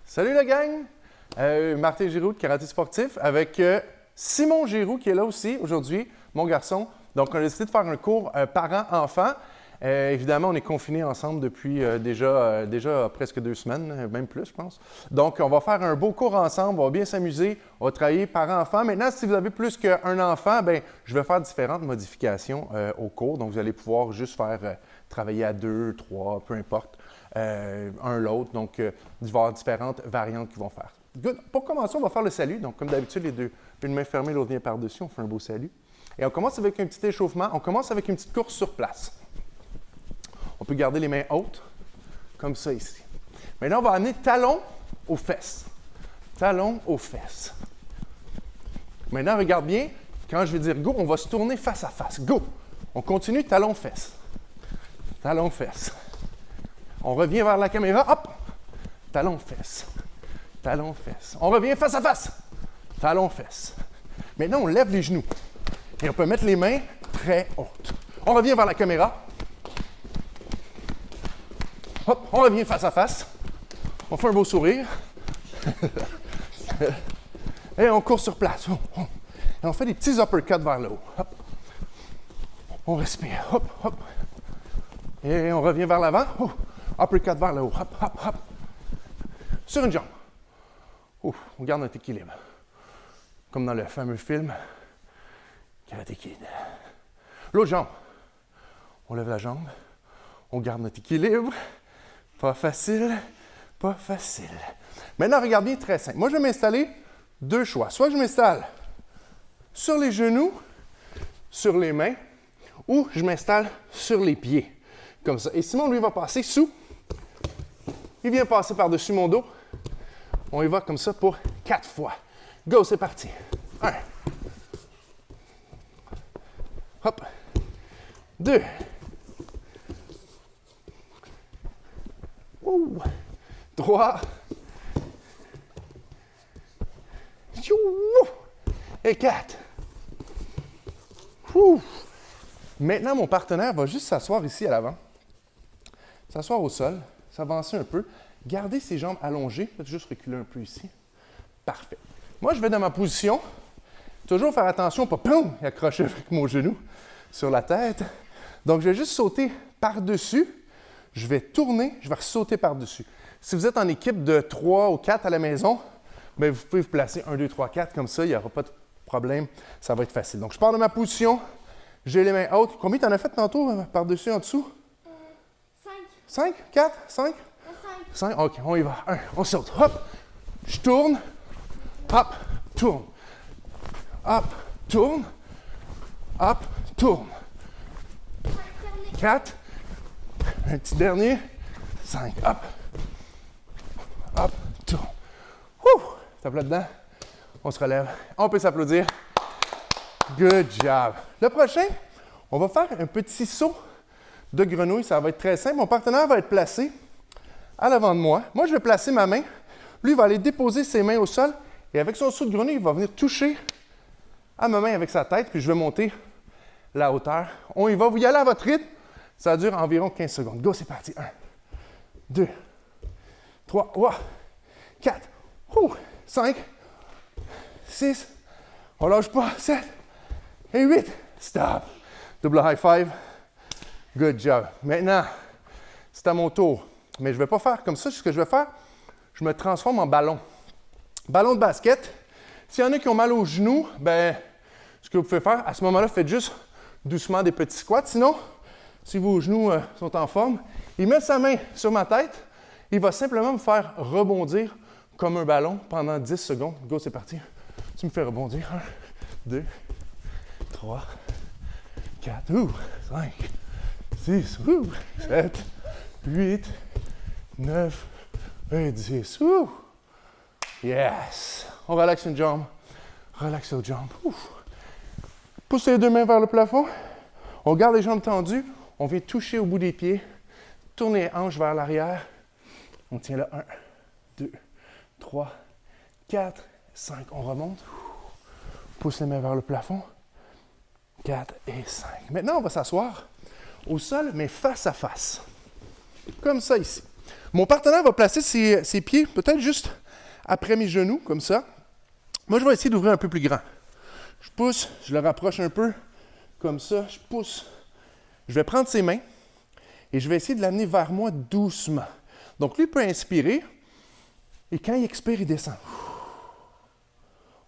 Salut la gang! Martin Giroux de Karaté Sportif avec Simon Giroux qui est là aussi aujourd'hui, mon garçon. Donc, on a décidé de faire un cours parents-enfants. Évidemment, on est confinés ensemble depuis déjà presque 2 semaines, même plus, je pense. Donc, on va faire un beau cours ensemble, on va bien s'amuser, on va travailler parents-enfants. Maintenant, si vous avez plus qu'un enfant, bien, je vais faire différentes modifications au cours. Donc, vous allez pouvoir juste faire travailler à 2, 3, peu importe, un l'autre. Donc, il va y avoir différentes variantes qui vont faire. Good. Pour commencer, on va faire le salut. Donc, comme d'habitude, les deux, une main fermée, l'autre vient par-dessus, on fait un beau salut. Et on commence avec un petit échauffement. On commence avec une petite course sur place. On peut garder les mains hautes, comme ça ici. Maintenant, on va amener talon aux fesses. Talon aux fesses. Maintenant, regarde bien, quand je vais dire go, on va se tourner face à face. Go! On continue, talon fesses. Talon fesses. On revient vers la caméra, hop! Talon fesses. Talon fesses. On revient face à face. Talon fesses. Maintenant, on lève les genoux. Et on peut mettre les mains très hautes. On revient vers la caméra. Hop, on revient face à face. On fait un beau sourire. Et on court sur place. Et on fait des petits uppercuts vers le haut. Hop. On respire. Hop, hop. Et on revient vers l'avant. Uppercut vers le haut. Hop, hop, hop. Sur une jambe. On garde notre équilibre. Comme dans le fameux film Karate Kid. L'autre jambe. On lève la jambe. On garde notre équilibre. Pas facile, pas facile. Maintenant, regarde bien, très simple. Moi, je vais m'installer 2 choix. Soit je m'installe sur les genoux, sur les mains, ou je m'installe sur les pieds, comme ça. Et Simon, lui, va passer sous. Il vient passer par-dessus mon dos. On y va comme ça pour 4 fois. Go, c'est parti. 1. Hop. 2. Ouh. 3. Et 4. Ouh. Maintenant, mon partenaire va juste s'asseoir ici à l'avant. S'asseoir au sol, s'avancer un peu. Garder ses jambes allongées. Faites juste reculer un peu ici. Parfait. Moi, je vais dans ma position. Toujours faire attention, pas poum, et accrocher avec mon genou sur la tête. Donc, je vais juste sauter par-dessus. Je vais tourner, je vais sauter par-dessus. Si vous êtes en équipe de 3 ou 4 à la maison, bien, vous pouvez vous placer 1, 2, 3, 4 comme ça, il n'y aura pas de problème, ça va être facile. Donc, je pars de ma position, j'ai les mains hautes. Combien tu en as fait tantôt par-dessus, en dessous? 5. 5? 4? 5? 5. 5? OK, on y va. 1, on saute. Hop! Je tourne. Hop! Tourne. Hop! Tourne. Hop! Tourne. 4. Un petit dernier. 5. Hop. Hop. Tourne. Ouh! Tape là-dedans. On se relève. On peut s'applaudir. Good job. Le prochain, on va faire un petit saut de grenouille. Ça va être très simple. Mon partenaire va être placé à l'avant de moi. Moi, je vais placer ma main. Lui, il va aller déposer ses mains au sol. Et avec son saut de grenouille, il va venir toucher à ma main avec sa tête. Puis je vais monter la hauteur. On y va. Vous y allez à votre rythme. Ça dure environ 15 secondes. Go, c'est parti. 1, 2, 3, 4, 5, 6, on lâche pas, 7 et 8. Stop. Double high five. Good job. Maintenant, c'est à mon tour. Mais je ne vais pas faire comme ça. Ce que je vais faire, je me transforme en ballon. Ballon de basket. S'il y en a qui ont mal aux genoux, ben, ce que vous pouvez faire, à ce moment-là, faites juste doucement des petits squats. Sinon, si vos genoux sont en forme, il met sa main sur ma tête, il va simplement me faire rebondir comme un ballon pendant 10 secondes. Go, c'est parti. Tu me fais rebondir. 1, 2, 3, 4, 5, 6, 7, 8, 9 et 10. Yes! On relaxe une jambe. Relaxe l'autre jambe. Poussez les 2 mains vers le plafond. On garde les jambes tendues. On vient toucher au bout des pieds, tourner les hanches vers l'arrière. On tient là 1, 2, 3, 4, 5. On remonte. Pousse les mains vers le plafond. 4 et 5. Maintenant, on va s'asseoir au sol, mais face à face. Comme ça ici. Mon partenaire va placer ses pieds peut-être juste après mes genoux, comme ça. Moi, je vais essayer d'ouvrir un peu plus grand. Je pousse, je le rapproche un peu, comme ça, je pousse. Je vais prendre ses mains et je vais essayer de l'amener vers moi doucement. Donc, lui peut inspirer et quand il expire, il descend.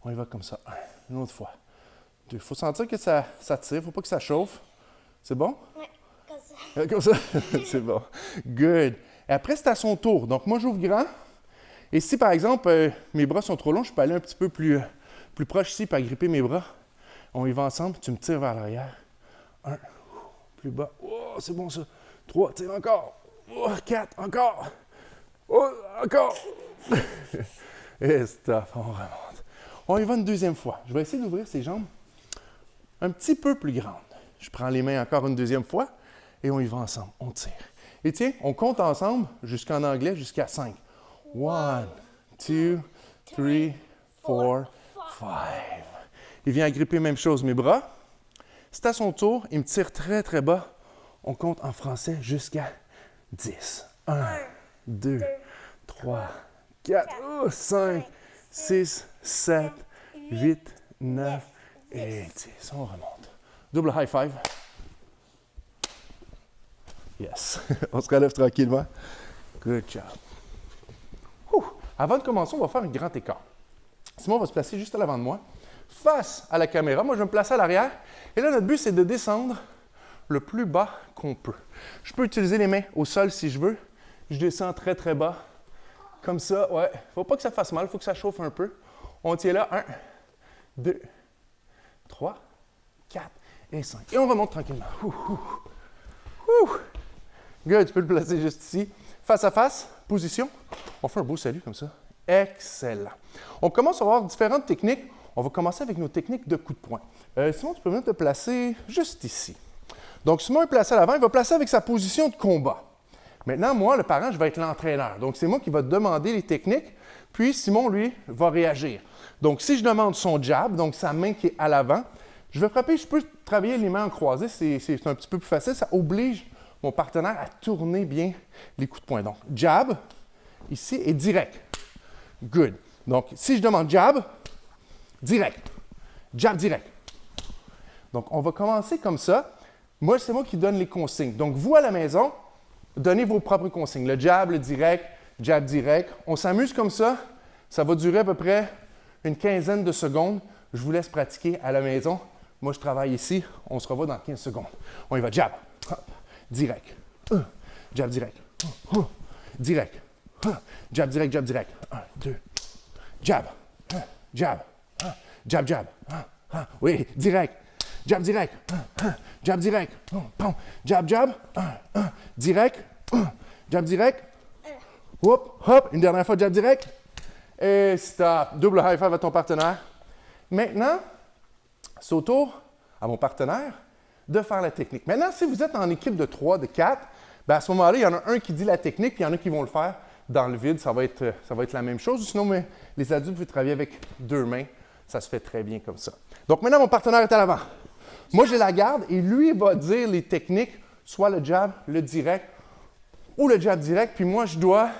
On y va comme ça. Une autre fois. Il faut sentir que ça tire, il ne faut pas que ça chauffe. C'est bon? Oui, comme ça. Comme ça? C'est bon. Good. Et après, c'est à son tour. Donc, moi, j'ouvre grand. Et si, par exemple, mes bras sont trop longs, je peux aller un petit peu plus proche ici pour agripper mes bras. On y va ensemble. Tu me tires vers l'arrière. 1. Plus bas. Oh, c'est bon ça. 3. Tire encore. Oh, 4. Encore. Oh, encore. Et stop. On remonte. On y va une deuxième fois. Je vais essayer d'ouvrir ses jambes un petit peu plus grandes. Je prends les mains encore une deuxième fois et on y va ensemble. On tire. Et tiens, on compte ensemble jusqu'en anglais, jusqu'à 5. 1, 2, 3, 4, 5. Il vient agripper même chose, mes bras. C'est à son tour, il me tire très très bas. On compte en français jusqu'à 10. 1, 2, 3, 4, 5, 6, 7, 8, 9 et 10. On remonte. Double high five. Yes. On se relève tranquillement. Good job. Avant de commencer, on va faire un grand écart. Simon va se placer juste à l'avant de moi, face à la caméra. Moi, je vais me placer à l'arrière. Et là, notre but, c'est de descendre le plus bas qu'on peut. Je peux utiliser les mains au sol si je veux. Je descends très, très bas. Comme ça, ouais. Il ne faut pas que ça fasse mal, il faut que ça chauffe un peu. On tient là. 1, 2, 3, 4 et 5. Et on remonte tranquillement. Good, tu peux le placer juste ici. Face à face, position. On fait un beau salut comme ça. Excellent. On commence à avoir différentes techniques. On va commencer avec nos techniques de coup de poing. Simon, tu peux venir te placer juste ici. Donc, Simon est placé à l'avant. Il va placer avec sa position de combat. Maintenant, moi, le parent, je vais être l'entraîneur. Donc, c'est moi qui va te demander les techniques. Puis, Simon, lui, va réagir. Donc, si je demande son jab, donc sa main qui est à l'avant, je vais frapper. Je peux travailler les mains en croisée. C'est un petit peu plus facile. Ça oblige mon partenaire à tourner bien les coups de poing. Donc, jab, ici, et direct. Good. Donc, si je demande jab, direct. Jab, direct. Donc, on va commencer comme ça. Moi, c'est moi qui donne les consignes. Donc, vous, à la maison, donnez vos propres consignes. Le jab, direct. On s'amuse comme ça. Ça va durer à peu près une quinzaine de secondes. Je vous laisse pratiquer à la maison. Moi, je travaille ici. On se revoit dans 15 secondes. On y va. Jab. Hop. Direct. Jab, direct. Direct. Jab, direct. 1, 2. Jab. Jab. Jab, jab. Oui, direct. Jab, direct. Jab, direct. Jab, jab. Direct. Jab, direct. Hop, hop. Une dernière fois, jab, direct. Et stop. Double high five à ton partenaire. Maintenant, c'est au tour à mon partenaire de faire la technique. Maintenant, si vous êtes en équipe de 3, de 4, bien à ce moment-là, il y en a un qui dit la technique, puis il y en a qui vont le faire dans le vide. Ça va être la même chose. Sinon, mais les adultes peuvent travailler avec 2 mains. Ça se fait très bien comme ça. Donc maintenant, mon partenaire est à l'avant. Moi, j'ai la garde et lui va dire les techniques, soit le jab, le direct ou le jab direct. Puis moi, je dois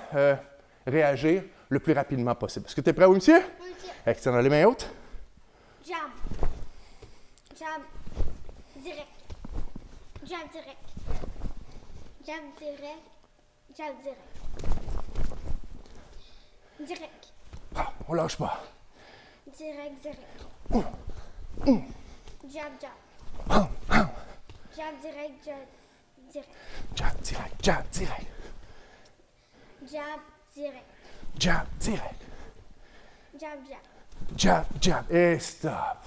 réagir le plus rapidement possible. Est-ce que tu es prêt, oui, monsieur? Oui, monsieur. Excellent. Les mains hautes. Jab. Jab. Direct. Jab, direct. Jab, direct. Jab, direct. Direct. Ah, on lâche pas. Direct, direct. Jab, jab. Jab, direct, jab, direct. Jab, direct. Jab, direct. Jab, direct. Jab, direct. Jab, jab. Jab, jab. Et stop.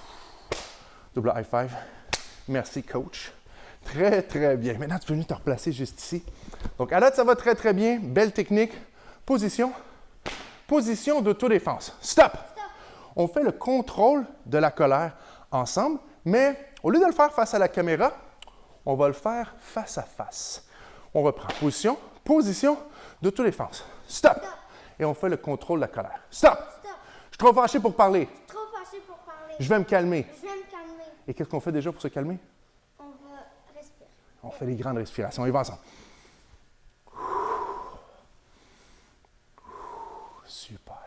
Double high five. Merci, coach. Très, très bien. Maintenant, tu peux venir te replacer juste ici. Donc, à date, ça va très, très bien. Belle technique. Position. Position d'autodéfense. Stop! On fait le contrôle de la colère ensemble, mais au lieu de le faire face à la caméra, on va le faire face à face. On reprend position, position d'autodéfense. Stop! Et on fait le contrôle de la colère. Stop! Stop. Je suis trop fâché pour parler. Trop fâché pour parler. Je vais me calmer. Je vais me calmer. Et qu'est-ce qu'on fait déjà pour se calmer? On va respirer. On fait les grandes respirations. On y va ensemble. Super.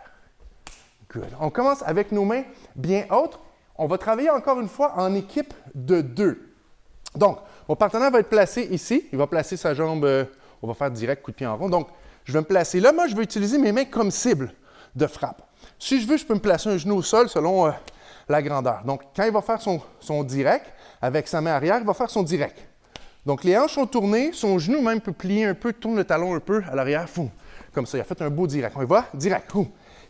Good. On commence avec nos mains bien hautes. On va travailler encore une fois en équipe de 2. Donc, mon partenaire va être placé ici. Il va placer sa jambe, on va faire direct coup de pied en rond. Donc, je vais me placer là. Moi, je vais utiliser mes mains comme cible de frappe. Si je veux, je peux me placer un genou au sol selon la grandeur. Donc, quand il va faire son direct, avec sa main arrière, il va faire son direct. Donc, les hanches sont tournées, son genou même peut plier un peu, tourne le talon un peu à l'arrière, fou. Comme ça, il a fait un beau direct. On y va, direct, fou.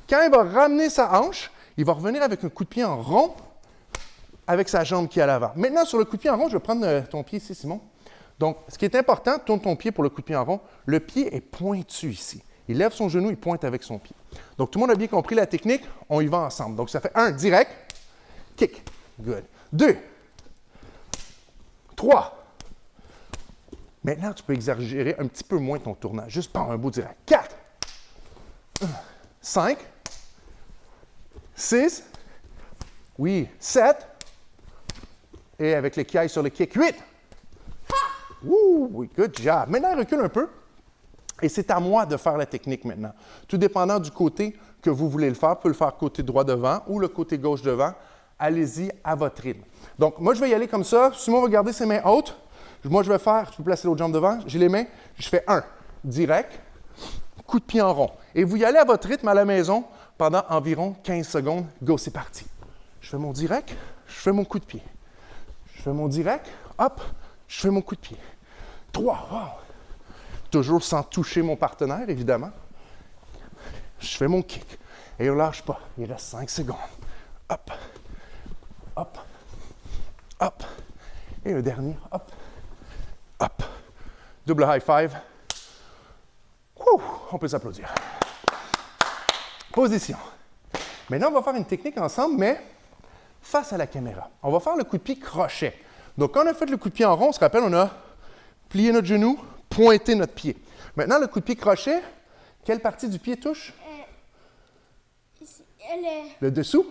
Quand il va ramener sa hanche, il va revenir avec un coup de pied en rond avec sa jambe qui est à l'avant. Maintenant, sur le coup de pied en rond, je vais prendre ton pied ici, Simon. Donc, ce qui est important, tourne ton pied pour le coup de pied en rond. Le pied est pointu ici. Il lève son genou, il pointe avec son pied. Donc, tout le monde a bien compris la technique. On y va ensemble. Donc, ça fait 1, direct, kick. Good. 2, 3. Maintenant, tu peux exagérer un petit peu moins ton tournage. Juste par un beau direct. 4, 5, 6, oui, 7, et avec les kiailles sur le kick, 8. Ouh, oui, good job. Maintenant, il recule un peu. Et c'est à moi de faire la technique maintenant. Tout dépendant du côté que vous voulez le faire, vous pouvez le faire côté droit devant ou le côté gauche devant. Allez-y à votre rythme. Donc, moi, je vais y aller comme ça. Simon va garder ses mains hautes. Moi, je vais faire, tu peux placer l'autre jambe devant. J'ai les mains, je fais 1, direct, coup de pied en rond. Et vous y allez à votre rythme à la maison pendant environ 15 secondes. Go, c'est parti. Je fais mon direct, je fais mon coup de pied. Je fais mon direct, hop, je fais mon coup de pied. 3, wow. Toujours sans toucher mon partenaire, évidemment. Je fais mon kick. Et on ne lâche pas. Il reste 5 secondes. Hop, hop, hop. Et le dernier, hop, hop. Double high five. Ouh, on peut s'applaudir. Position. Maintenant, on va faire une technique ensemble, mais face à la caméra. On va faire le coup de pied crochet. Donc, quand on a fait le coup de pied en rond, on se rappelle, on a plié notre genou, pointé notre pied. Maintenant, le coup de pied crochet, quelle partie du pied touche? Ici, Le dessous?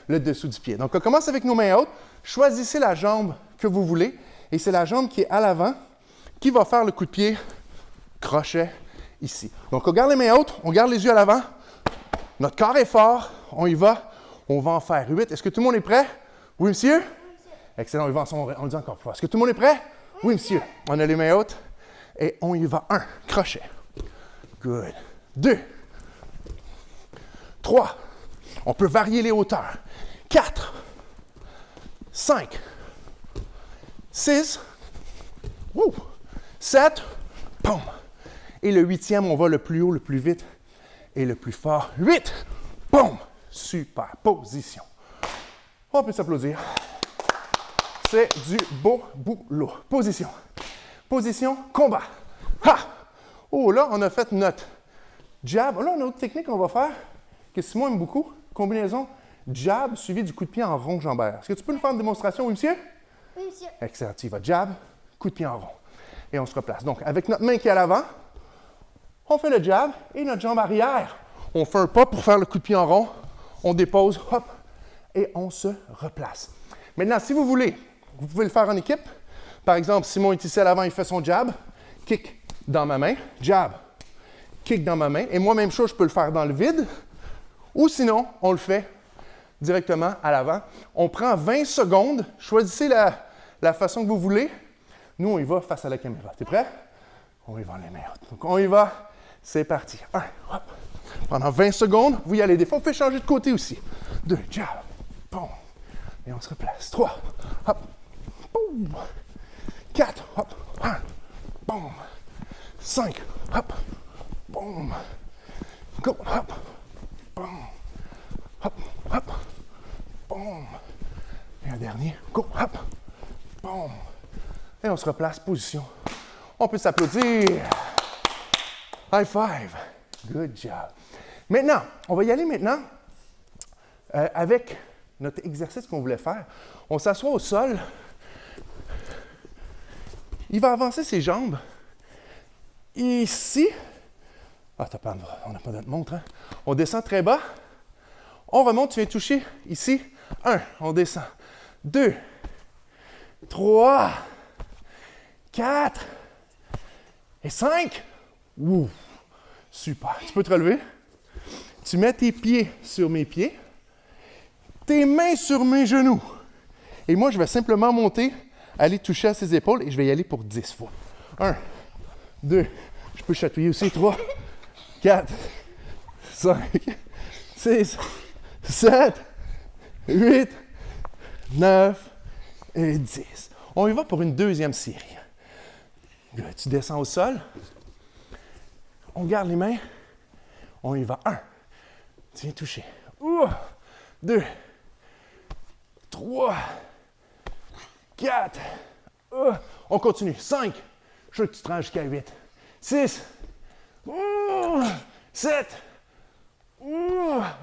Le dessous du pied. Donc, on commence avec nos mains hautes. Choisissez la jambe que vous voulez. Et c'est la jambe qui est à l'avant qui va faire le coup de pied crochet ici. Donc, on garde les mains hautes, on garde les yeux à l'avant. Notre corps est fort. On y va. On va en faire 8. Est-ce que tout le monde est prêt? Oui, monsieur? Oui, monsieur. Excellent. On le dit encore plus fort. Est-ce que tout le monde est prêt? Oui, monsieur. On a les mains hautes. Et on y va. 1, crochet. Good. 2, 3. On peut varier les hauteurs. 4, 5, 6, 7, boum. Et le 8e, on va le plus haut, le plus vite et le plus fort. 8, boum. Super. Position. On peut s'applaudir. C'est du beau boulot. Position. Position, combat. Ha! Oh, là, on a fait notre jab. Là, on a une autre technique qu'on va faire, que Simon aime beaucoup. Combinaison jab suivi du coup de pied en rond jambaire. Est-ce que tu peux nous faire une démonstration, oui, monsieur? Oui, monsieur. Excellent. Tu y vas jab, coup de pied en rond. Et on se replace. Donc, avec notre main qui est à l'avant, on fait le jab et notre jambe arrière. On fait un pas pour faire le coup de pied en rond. On dépose, hop, et on se replace. Maintenant, si vous voulez, vous pouvez le faire en équipe. Par exemple, Simon est ici à l'avant, il fait son jab, kick dans ma main, jab, kick dans ma main. Et moi, même chose, je peux le faire dans le vide. Ou sinon, on le fait directement à l'avant. On prend 20 secondes. Choisissez la façon que vous voulez. Nous, on y va face à la caméra. T'es prêt? On y va les mains hautes. Donc, on y va. C'est parti. 1, hop. Pendant 20 secondes, vous y allez. Des fois, on peut changer de côté aussi. 2, jab, boum. Et on se replace. 3, hop, boum. 4, hop, 1, boum. 5, hop, boum. Go, hop, boum. Hop, hop, boum. Et un dernier. Go, hop, boum. Et on se replace, position. On peut s'applaudir. High five. Good job. Maintenant, on va y aller maintenant avec notre exercice qu'on voulait faire. On s'assoit au sol. Il va avancer ses jambes. Ici. Ah, on n'a pas notre montre, hein? On descend très bas. On remonte, tu viens toucher ici. 1, on descend. 2, 3, 4 et 5. Ouh, super. Tu peux te relever. Tu mets tes pieds sur mes pieds, tes mains sur mes genoux. Et moi, je vais simplement monter, aller toucher à ses épaules et je vais y aller pour 10 fois. 1, 2, je peux chatouiller aussi. 3, 4, 5, 6, 7, 8, 9 et 10. On y va pour une deuxième série. Tu descends au sol. On garde les mains. On y va. 1. Tu viens toucher. 2, 3, 4. On continue. 5. Je veux que tu te rends jusqu'à 8. 6. 7.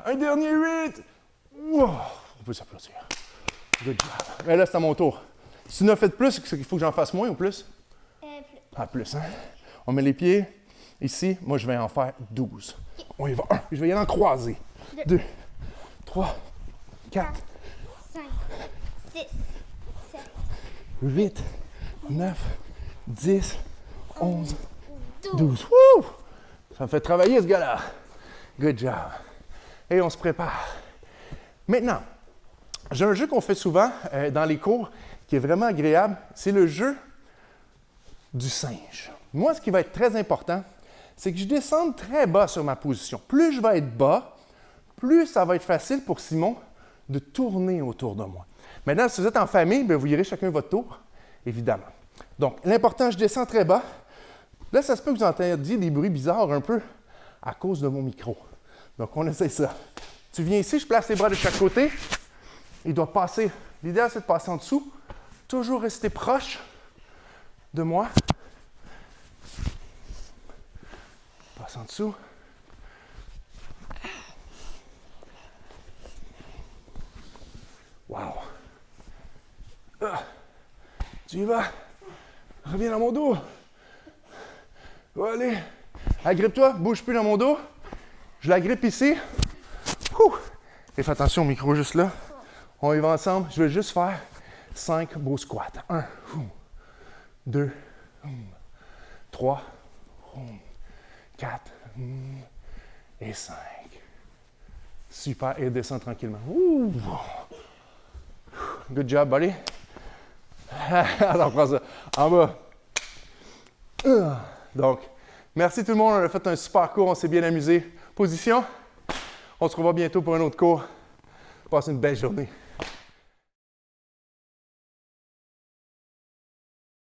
Un dernier 8. On peut s'applaudir. Good job. Mais là, c'est à mon tour. Si tu n'as fait plus, il faut que j'en fasse moins ou plus? Plus. Ah, plus, hein? On met les pieds ici. Moi, je vais en faire 12. On y va. 1. Je vais y aller en croisé. 2, 3, 4, 5, 6, 7, 8, 9, 10, 11, 12. 12. Wouh! Ça me fait travailler, ce gars-là. Good job. Et on se prépare. Maintenant, j'ai un jeu qu'on fait souvent dans les cours qui est vraiment agréable. C'est le jeu du singe. Moi, ce qui va être très important, c'est que je descende très bas sur ma position. Plus je vais être bas, plus ça va être facile pour Simon de tourner autour de moi. Maintenant, si vous êtes en famille, bien, vous irez chacun votre tour, évidemment. Donc, l'important, je descends très bas. Là, ça se peut que vous entendiez des bruits bizarres un peu à cause de mon micro. Donc, on essaie ça. Tu viens ici, je place les bras de chaque côté. Il doit passer. L'idéal, c'est de passer en dessous. Toujours rester proche de moi. Passe en dessous. Wow. Tu y vas. Reviens dans mon dos. Allez. Agrippe-toi. Bouge plus dans mon dos. Je l'agrippe ici. Ouh. Et fais attention au micro juste là. On y va ensemble. Je vais juste faire 5 beaux squats. 1, 2, 3, 4 et 5. Super. Et descends tranquillement. Ouh. Good job, buddy. Alors, prends ça. En bas. Donc, merci tout le monde. On a fait un super cours. On s'est bien amusé. Position. On se revoit bientôt pour un autre cours. Passez une belle journée.